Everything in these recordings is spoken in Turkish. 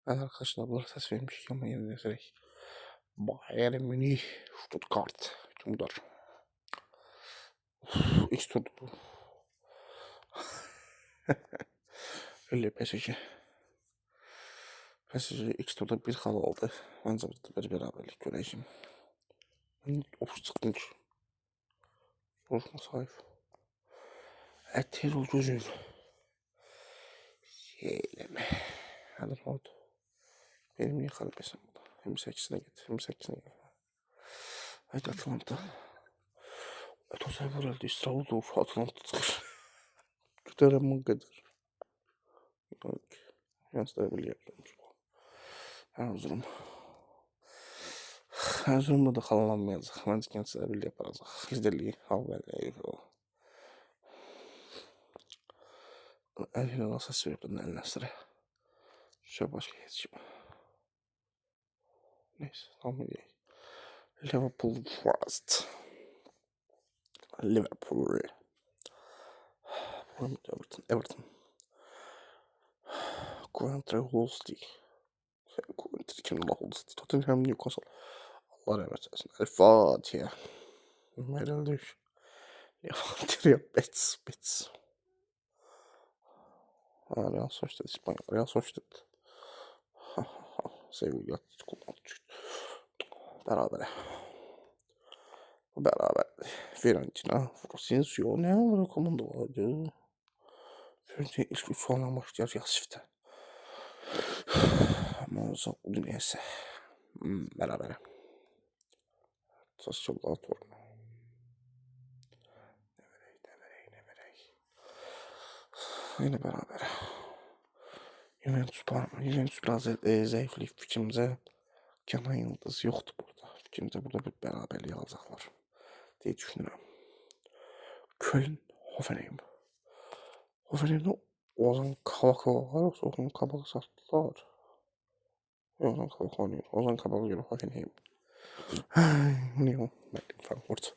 Evet arkadaşlar bunlar ses vermiş ama yine de direkt Bayern Münih, Stuttgart. Bunlar. X turdu bu. Öyle PSG. PSG X turda bir xal aldı. Bence bir beraberlik göreceğim. Of sıkıntı. Soruşma sahip. Ertel gözün. Şeyleme. Hadi ne oldu? Benim niye kalbesem bu da? 28'ine git. 28'ine git. Haydi Atlanta. Etosay vuruldu. İstanbul Atlanta çıkır. Giderim bu kadar. Gösterebiliyorum. Erzurum. Erzurum'da da kalanlanmayacak. Bence gençler birliği yapacak. Liderliği. Haberliği. Eline nasıl sebepten eline sıra. Şöyle başka geçeyim. Neyse. Tamam iyi. Liverpool Forest. Liverpool. Everton. Coventry Hull City. Coventry kimden Hull City? Tottenham Newcastle. Allah rahmet eylesin. El Fatiha. Merildi. Levanter Betis. Real Sociedad İspanya. Real Sociedad. Sevgili Atletico Madrid. Beraber. Fiorentina. Frosinone. Ne var komanda vardı? Fiorentina ilk 3 puanla başlayar Yasif'te. Monza Udinese. Beraber. Sassuolo Torino. Ne verey. Yine beraber. Juventus biraz zayıflayıp fikrimcə Kenan Yıldız yoktu burada. Fikrimcə burada bir beraberliği alacaqlar diye düşünürəm. Köln, Hoffenheim. Hoffenheim'de Ozan Kabak var yoksa Ozan Kabak'ı sattılar. Ozan Kabak oynuyor. Ozan Kabak'a göre Hoffenheim. Ne o? Frankfurt.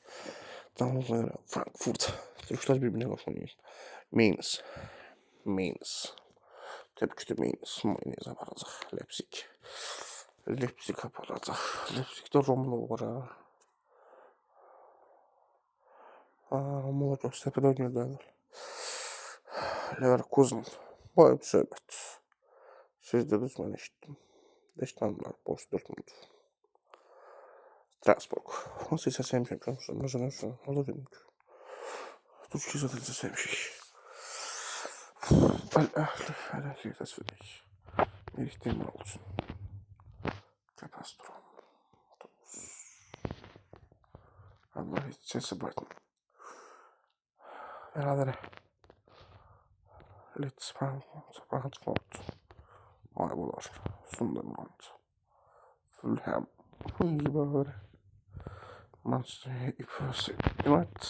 Damlalara Frankfurt. Türkler birbirine laf oynuyor. Mainz. Tabii ki de Mainz yapacaq. Leipzig yapacaq. Leipzig'de Romelu var ha. Romelu Göztepe'de oynuyorlar. Leverkusen. Bayağı bir söhbət. Siz dediniz, mən eşitdim. Deştanlar, Borussia Dortmund. Strasbourg. Nasıl ise sevmişim. Mesela orada bilmiyorum. Türkiye zaten sevmişik. El-Ahli tasvirlik. Melih Demiral için. Kapastrom. Allah hiç sesi bırakma. Beraber. Leeds Brentford. Ayvalar. Sunderland. Fulham. İyi beraber. Manchester United.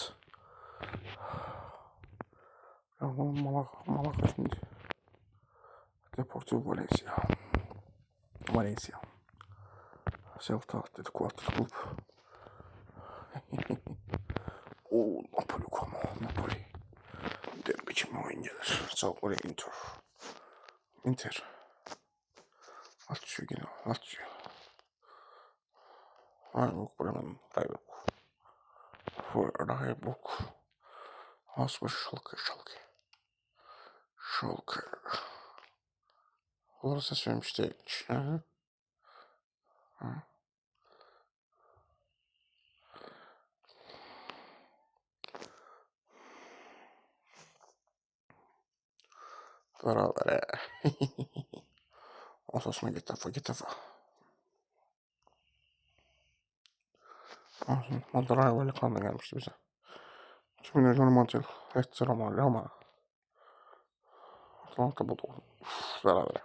Malaga şimdi. Deportivo Valencia. Celta Atletico Club. Napoli. Derbi kimi oyun gelir. Salvador Inter. Lazio. Bremen. Freiburg. Asper Schalke. Orası söylemiştik. Beraber. Osasuna Getafe. Monterrey böyle kanla gelmişti bize. 2000 Montiel. Lecce Roma. Atalanta buldu. Beraber.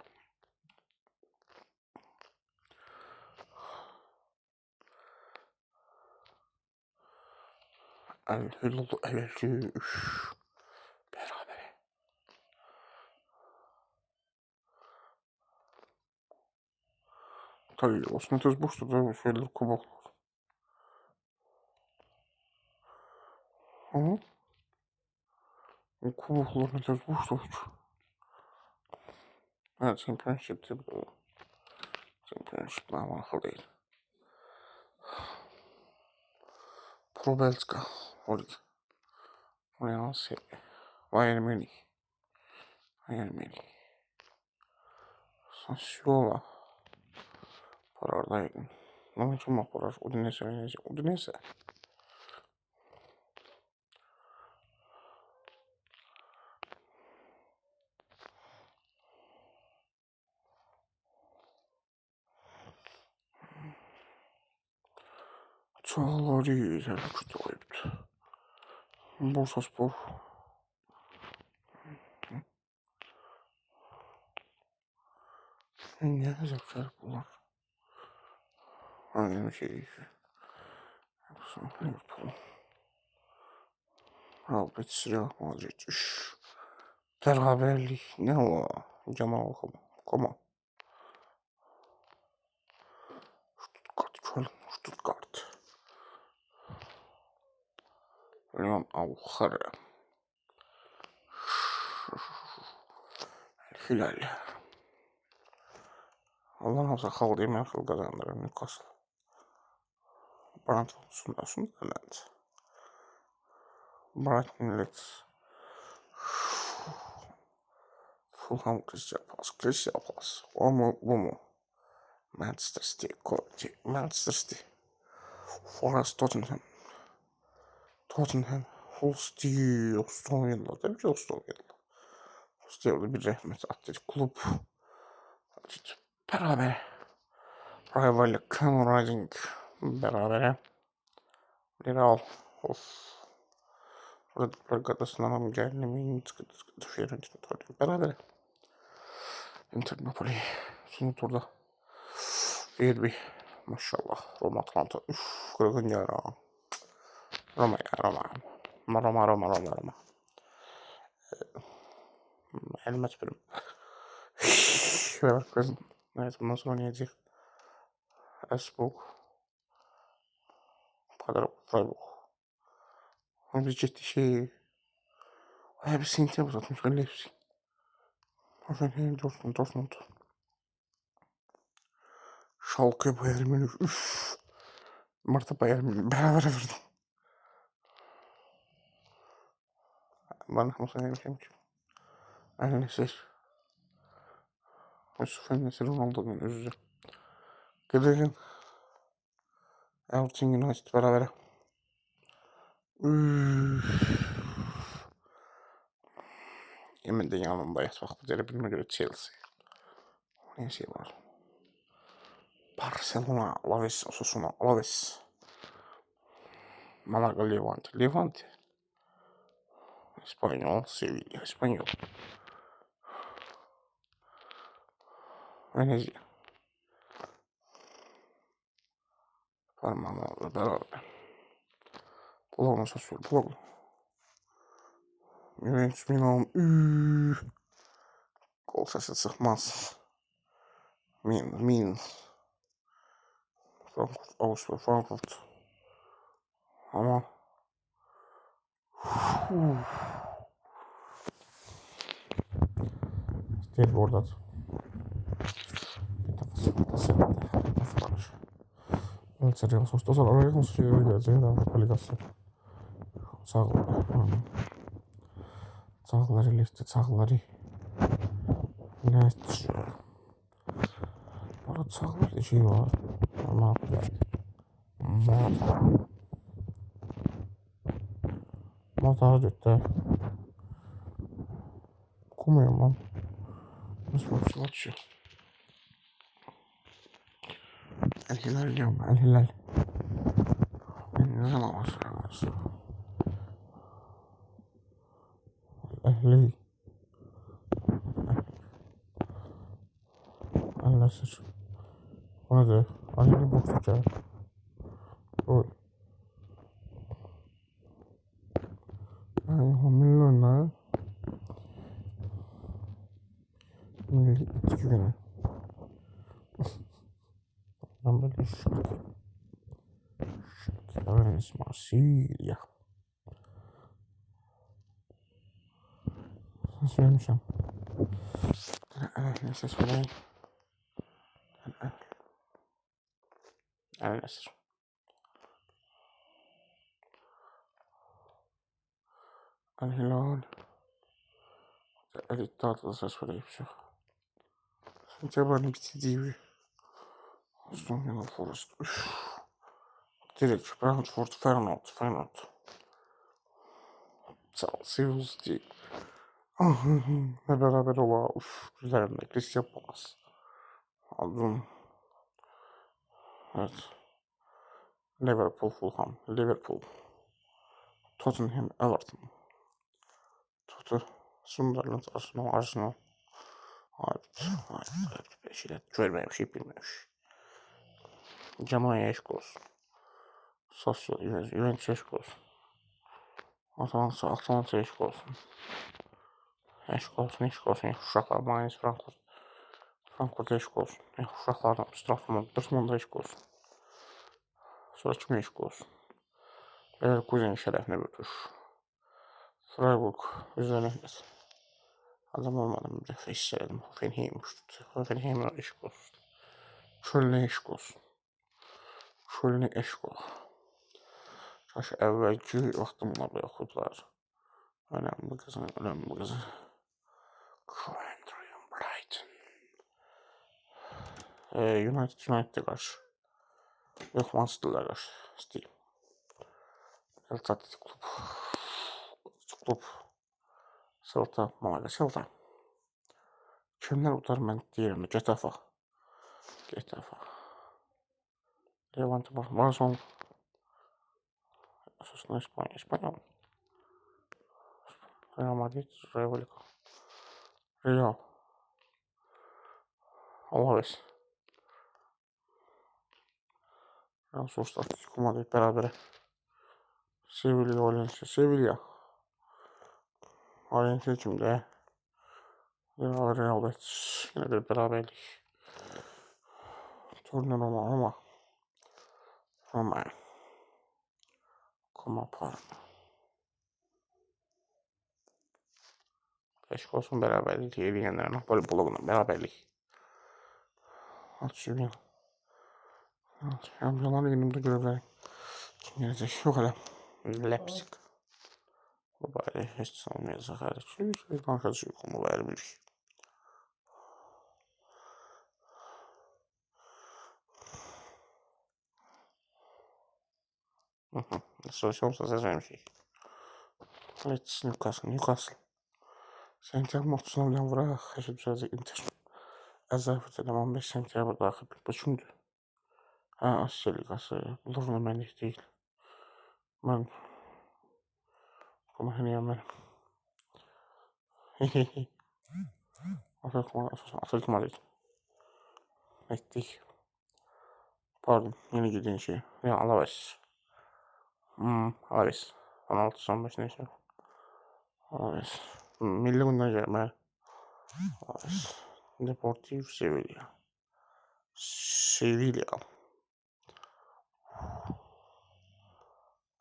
El Hilal Evelü. Beraber. Tabii Osman Tez boştu da şeyler kubaklar. Ama o kubaklar ne tez boştu hiç. Evet, Championship tabii. Championship'ler marka değil. Pro Belçika. Lig. Real Serie. Bayern Münih. Bayern Münih. Sassuolo. Parardaydım. Ama kim parar? Udinese oynayacak. Udinese. Çağları tabii ki doyuptu. Bursaspor. Ne yazıklar bunlar? Aynı şey. Sonra Liverpool. Real Betis, Real Madrid. Üş. Beraberlik. Ne o? Cemal Koma. Stuttgart, Köln, Stuttgart. Lyon Ankara. Hilal. Allah olsa kaldı Merkel kazandırır Newcastle. Brentford Sunderland. Brighton Leeds. Fulham Crystal Palace. O mu bu mu? Manchester City. Manchester City. Forest Tottenham. Hull Steel. Aston Villa. Tabii ki Aston Villa. Steel'de bir rahmet atletik kulüp. Beraber. Rival'le Cam Rising. Berabere. Real. Of. Burada gadasından ama gelmeyin. Sıkıntı Fiorentina. Beraber. Inter Napoli. Son turda. Derby. Maşallah. Roma Atlanta. Üff. Kırgın ya. Roma ya Roma. Roma. Elmas bölüm. Şöyle kızım. Evet bundan sonra oynayacak. Esbog. Freiburg. Biz ciddi şey. Hepsi Inter uzatmış. Hepsi. Hoffenheim, Dortmund. Schalke, Bayern Münih. Üff. Mart'a Bayern Münih. Beraber verdim. Bana nasıl demişim ki? El-Nesir. Yusuf El-Nesir Ronaldo'nun özü. Gıdırın. Everton United beraber. Üff. Yemin de yanımda yatmak üzere bilme göre Chelsea. Ne şey var? Barcelona, Alaves, Osasuna, Alaves. Malaga, Levante. Espanyol, Sevilla, Espanyol. Venezia. Parmağımla beraber. Bologna, Sassuolo, Bologna. Juventus, Milan. Gol sesi çıkmaz. Min. Frankfurt. Ama değil orada. Serio, sono stato allora consiglio di azienda applicazione. Çağları liste çağları. Ne çıkıyor? Burada çağlar şey var. Ama Motor gitti. Okumuyorum lan. Nasıl açıyor? El Hilal diyorum. El Hilal. Ne zaman başlıyorsun? Ehli. El-Nesir. O nedir? Aynı boks tutar. O. Yani o milyonlar. Milli itki günü. Ben böyle şarkı. Öğreniriz Marsilya. Söylemişim. Neyse söyleyeyim. Sənin əsir. Al-Hilal. İddialı ses vereyim çok. Sentyabrın bittiği. Aston Forest. Direkt Brentford, Feyenoord. Chelsea City. Ne beraber ola. Üzerinde Crystal Palace. Aldım. Evet. Liverpool, Fulham. Liverpool. Tottenham, Everton. Sunderland, Arsenal. Hayır. Şeyler görmemiş, bilmemiş. Cemaya eşk olsun. Sassuolo, Juventus eşk olsun. Atalanta eşk olsun. Eşk olsun. Uşaqlar, Mainz, Frankfurt eşk olsun. Uşaqlardan Dortmund eşk olsun. Sonra kim eşk olsun? Leverkusen şərəfinə götür. Freiburg, üzerine etməsin. Adam olmadan müdafiə istəyirdim. Hoffenheim eşk olsun. Kölnə eşk olsun. Kölnə eşk olsun. Kaş əvvəlki vaxtımla belə xudlar. Önemli kızın. Coventry, Brighton. United'e qarşı. Yox, Manchester'la qarşı. İstəyim. Atletik klub. Celta, Malaga, Celta. Kimler utar mən deyirəm, Getafe. Levante, Barcelona. Əsasında İspanyol. Real Madrid, Real. Alaves. Real Sociedad, Atletico Madrid beraber. Sevilla, Valencia kimde? Real Betis. Yine bir beraberlik. Turnir ama. Roma. Parma. Eşk olsun beraberlik. Yediyenler Napoli bloguna beraberlik. Açıyor. Şampiyonlar Ligi'nde görevler. Kim gelecek? Yok hele. Leipzig. Bu bari hiç sanmayacak her şey. Konuşacak onu vermiş. Sosyalımsa ses vermişik. Evet, Newcastle. Sentyabr 30'una bilen vuraq. Həşib düzəcək Inter. Əzərfət edəm 15 sentyabr daxil. Bu kimdir? Asiya Ligası. Bunlar mənlik deyil. Mən bunu həniyəm mənim. Atletico Madrid. Etdik. Pardon, yeni gidin şey. Real Alaves. Alaves. 16-15 neyse. Alaves. Milli bundan gəlmə. Alaves. Deportivo Sevilla.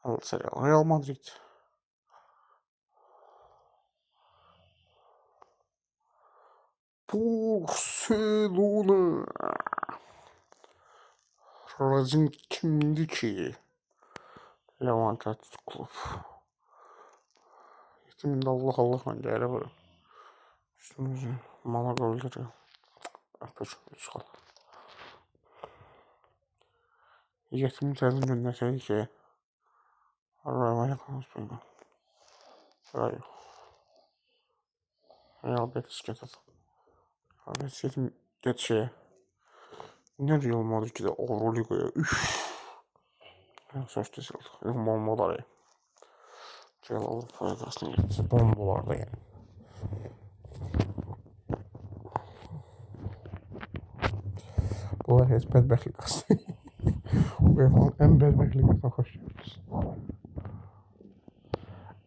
Real Madrid. Barcelona. Razin kimdi ki? Levante Atletik Klub. Yetiminde Allah ben değerli varım. Üstümüzü Malaga öldürüyor. Öpücük çıkal. Yetimin təzim göndərsəydi ki, Rayo konuşmayın. Rayo. Real Betis getirdi. Real Betis yetim get şeye. Ne Real Madrid'de Euroliga'ya. Sonuçta sildi. Bombaları. Real Avrupa Ligası'na gitti. Bombalarda yani. Bunlar heç bədbəxt liqası. UEFA'nın en bədbəxt liqasına xoş gəldiniz.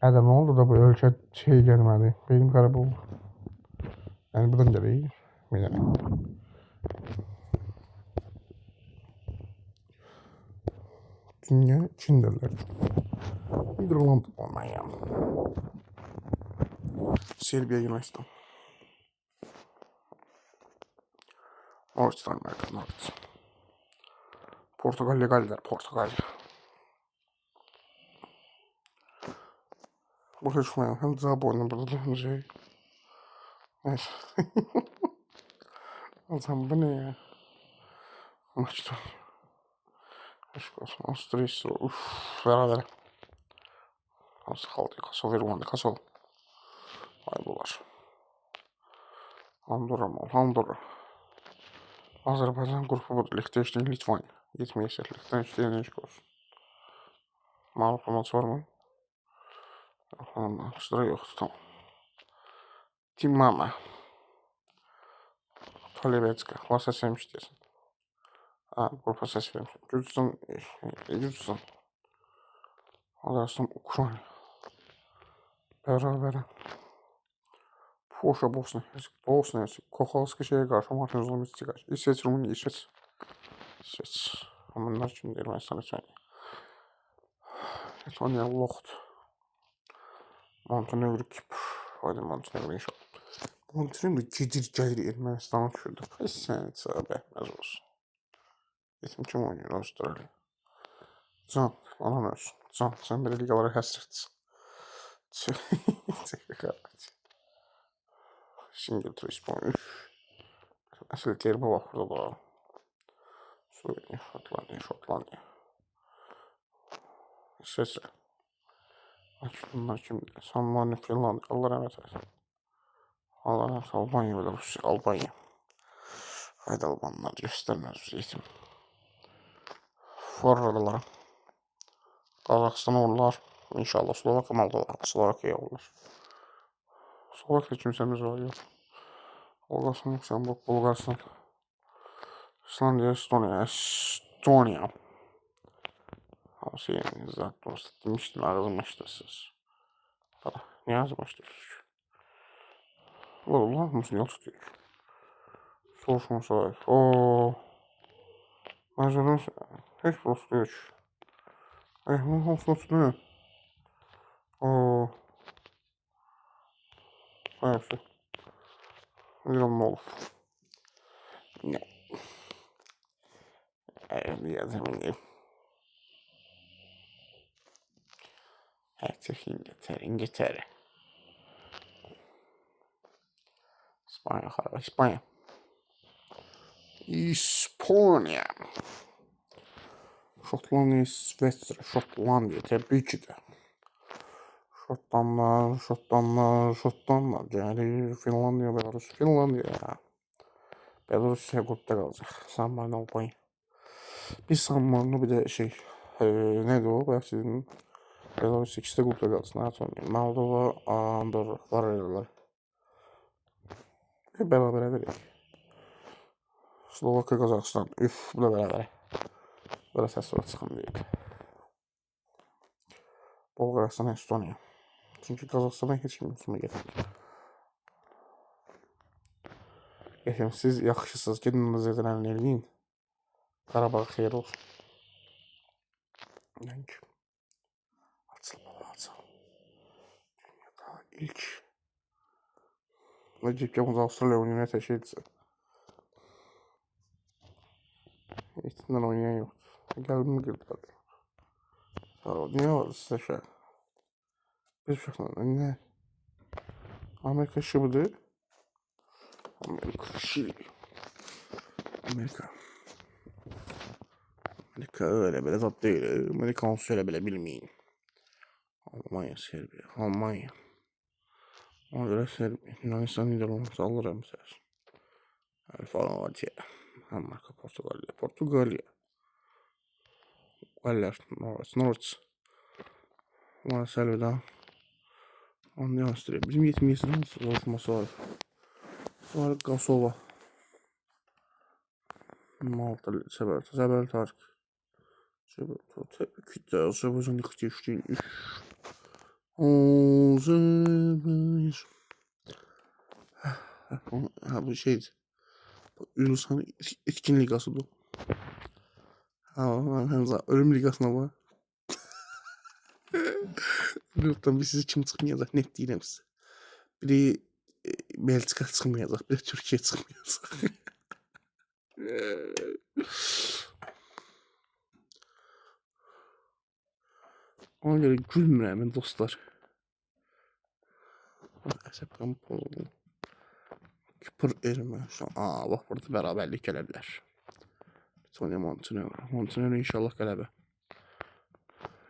Adam ne oldu da bu ölkə şey gəlmədi. Benim qəribə oldu. Yani buradan gəlir. Bilmiyorum. Dünya Çin'dirler. Niderland Almanya. Serbiya Yunanistan. Norwich. Portugalya Galler, Portugalya. Buraya çıkmayan hem cevap oyunu burada dönecek. Neyse. Allah'ım bu ne ya? Maçta. Aşk olsun. Astrist. Uff. Beraber. Nasıl kaldı? Kasol vermedi. Kasol. Ay bular. Andorra mı? Andorra. Azerbaycan grubu budur. Liechtenstein, Litvanya. 20 yaşar. Liechtenstein eşk olsun. Mağlup maç var mı? Sıra yoktu. Tamam. Timama. Tolebetska. Var ses vermiş diyorsun. Ha, grupa ses vermiş. Gürcistan. Gürcistan. Macaristan, Ukrayna. Beraber. Polşa, Bosna, Bosna, Kohalski şeye karşı maçın uzunluğu karşı. İsveç, Rumınya, İsveç. İsveç. Bunlar kimdir? Ben sana söyleyeyim. Letonya, Locht. Montenegro, Kipr. Hadi Montenegro inşallah. Montenegro gelir Ermenistan'a düşürdü. Ay sen tövbe etmez olsun. Yetim kim oynuyor Avustralya? Can, anan ölsün. Can, sen böyle ligalara həsrətsin. Singleton, İspanya. Əsl termə bax burada da. Sloveniya, Şotlandiya. İsveçrə. Bunlar kimdir? San Marino, Finlandiya. Allah rəhmət eylesin. Allah rəhmət eylesin. Albanya belə Rusiya, Albanya. Haydi Albanlar göstərməz bizi yetim. Forradılar. Qazaxıstan olurlar. İnşallah Slovakya maldalar. Slovakya olurlar. Slovakya kimsəmiz var yox. Bulgaristan, Lüksemburg, Bulgaristan. İslandiya, Estonya. Hamısı yeni zat dost. Demiştim ağzımışdırsınız. Para. Niye ağzımışdırsınız? Vallahi mısın yol tutuyor. Soruşma sahip. Ooo. Məcələn, heç prosto yox. Bunun hamısını tutmuyor. Ooo. Neyse. Bilmem ne olur. Ne? Biraz eminim. Herkes İngiltere. İspanya, İspanya. İspanya. Şotlandiya, İsveçrə, Şotlandiya təbii ki də. Şotlanlar gəlir. Finlandiya, Belarus, Finlandiya. Belarus qrupda qalacaq. San Marino, Albanya. Bir San Marino, bir də şey, nədir o? Bayaq sizin Belarus ikisi də qrupda qalsın. Moldova, Andorra, var elələr. Bərabərə verək. Slovakya, Qazaxıstan. Üf, bu da bərabərə. Burada səs sonra çıxın deyil. Bulgaristan, Estonya. Çünki Qazaxıstan'a heç kim üstümə getir. Efendim, siz yaxşısınız. Gedin nəzərdən eləyin. Qarabağ xeyir olsun. Yəni açıl. Dünyada ilk Recep Yavuz Avustralya oyununa təşkil etsə. İhtindən oynayan yoxdur. Qəlbimi qırdılar. Niyə var sizə şey? Bir uşaqla nə? Amerika şıbıdır. Amerika öyle böyle zat değil. Amerika olsa öyle böyle bilmeyin. Almanya, Serbiya, Almanya. Ona göre Serbiya, Yunanistan, Niderlandı alırım mesela. Alfalantiya, Amerika, Portugalya. Galler, Norwich. Maalesef elveda. Anlayan Avusturya. Bizim yetimiyesinin zorlaşması var. Sonra Kosova. Malta, Səbər Tark. Təbii ki də Azərbaycan Liechtenstein. Azərbaycan. Ha bu şeydir. Yunus'un etkin ligası bu. Ölüm ligasına var. Gruptan bir sizi kim çıxmayacaq, net deyirəm sizə. Biri Belçika çıxmayacaq, biri Türkiyə çıxmayacaq. Ona görə gülmürəm dostlar. Əsəbdən pozuldu. Kipr elmə. Bax burada bərabərlik gələ bilər. Tony Montenegro. Montenegro inşallah qələbə.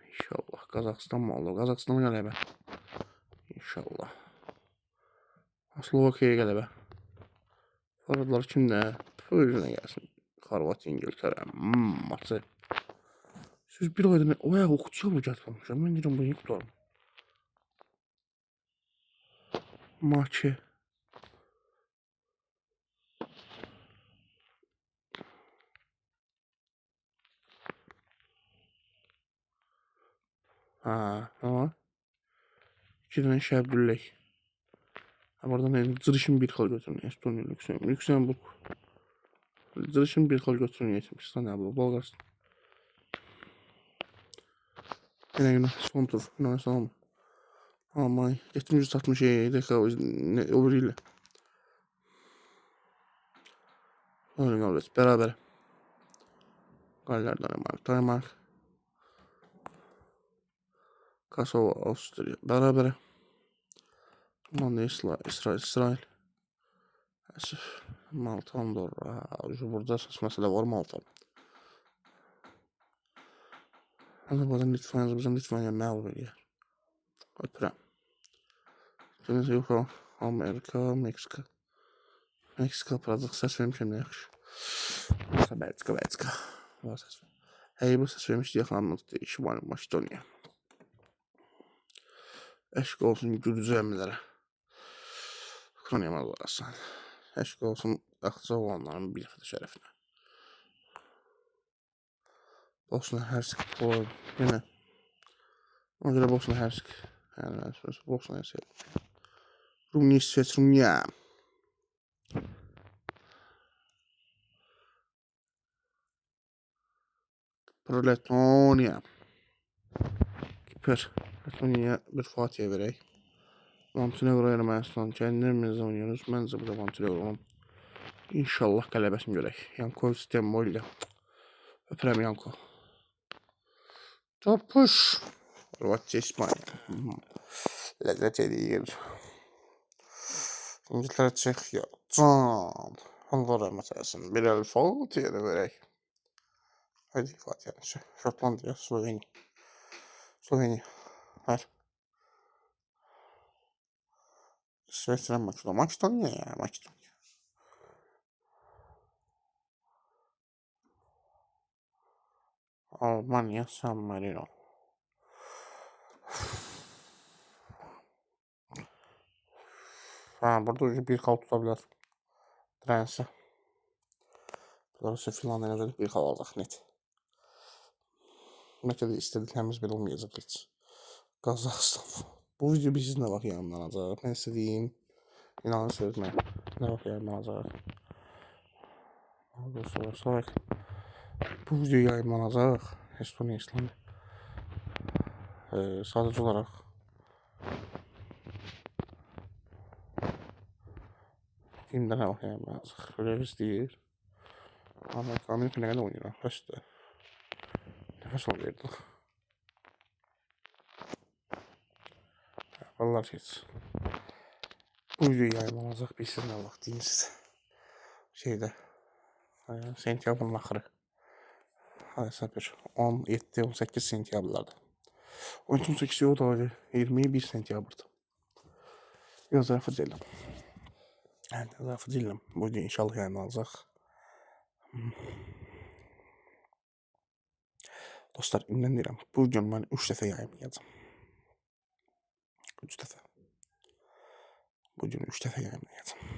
İnşallah. Qazaxıstan mı olur? Qazaxıstan qələbə. İnşallah. Slovakiyaya qələbə. Forvardlar kimdə? Özünə gəlsin. Xorvatiya, İngiltərə. Maçı. Siz bir ayda o ayak oxucuya bu gəlmişəm. Mən deyirəm bunu tutarım. Maçı. Ama 2 tane şey Abdüley. Buradan yani zırışın bir kal götürün. Estonya, Lüksemburg. Zırışın bir kal götürün. Yetimcistan ya bu. Bulgaristan. Yine son tur. Yunanistan. Almanya. 767 dakika öbürüyle. Öyle alırız. Beraber. Galler, Danimark. Kosova, Avusturya. Beraber. İsrail. Malta, Andorra. Burada esas mesele var Malta. Azərbaycan, Litvanya məğlub edir. Öpürəm. Deniz yox, Amerika, Meksika. Meksika aparacaq, səs vermişəm nə yaxşı. Belçika. Bu səs vermişdi, yaxanımızda Şimali Makedoniya. Eşq olsun Gürcü əmilərə. Ukrayna mazarasın. Eşq olsun axıca olanların bir xədə şərəfinə. Bosna Hersek yine. Ona görə Bosna Hersek. Yani Bosna Hersek. Rumıniya, İsveç, Rumıniya. Letonya. Kipr. Letonya'ya bir Fatih'e verək. Montenegro, Ermənistan. Kendimizle oynuyoruz. Məncə bu da Montenegro. İnşallah qələbəsini görək. Yanko Stemmoy ilə. Öpürəm Yanko. Topuş. Xorvatiya, İspanya. Ləzzət edir. İngiltərə, Çexiya. Can. Andorra məsələsin. Bir əl Fatih'e de verək. Hadi Fatih'e. Şotlandiya, Slovenya. Ver. İsveç'ten Makedonya ya. Makedonya. Almanya, San Marino. Burada bir kal tutabilir. Trense. Burası Finlandiya özellikle bir kal alacaq net. Bəlkə də istədiklərimiz belə olmayacaq heç. Qazaxıstan. Bu video bir sizinlə vaxt yayınlanacaq. Mən istədiyim inanın sözümə nə vaxt yayınlanacaq. Sonra bu video yayınlanacaq. Estonya, İslandiya. Sadəcə olaraq filmdə nə vaxt yayınlanacaq. Öyle istəyir. Amerika nə qədər oynayır. Bəsdir. Nəfəs alırdı. Vallahi heç. Bu video yayınlanacaq bir sizinlə vaxt deyim sizə. Şeydə. Sentyabrın axırı. Hesabır 17-18 sentyabrlarda. 18 o da 21 sentyabrda. Biraz zarafı deyiləm. Zarafı deyiləm. Bu video inşallah yayınlanacaq. Dostlar, indən deyirəm. Bu gün mən 3 dəfə yayınlayacağım. 3 dəfə. Bu gün 3 dəfə yayınlayacağım.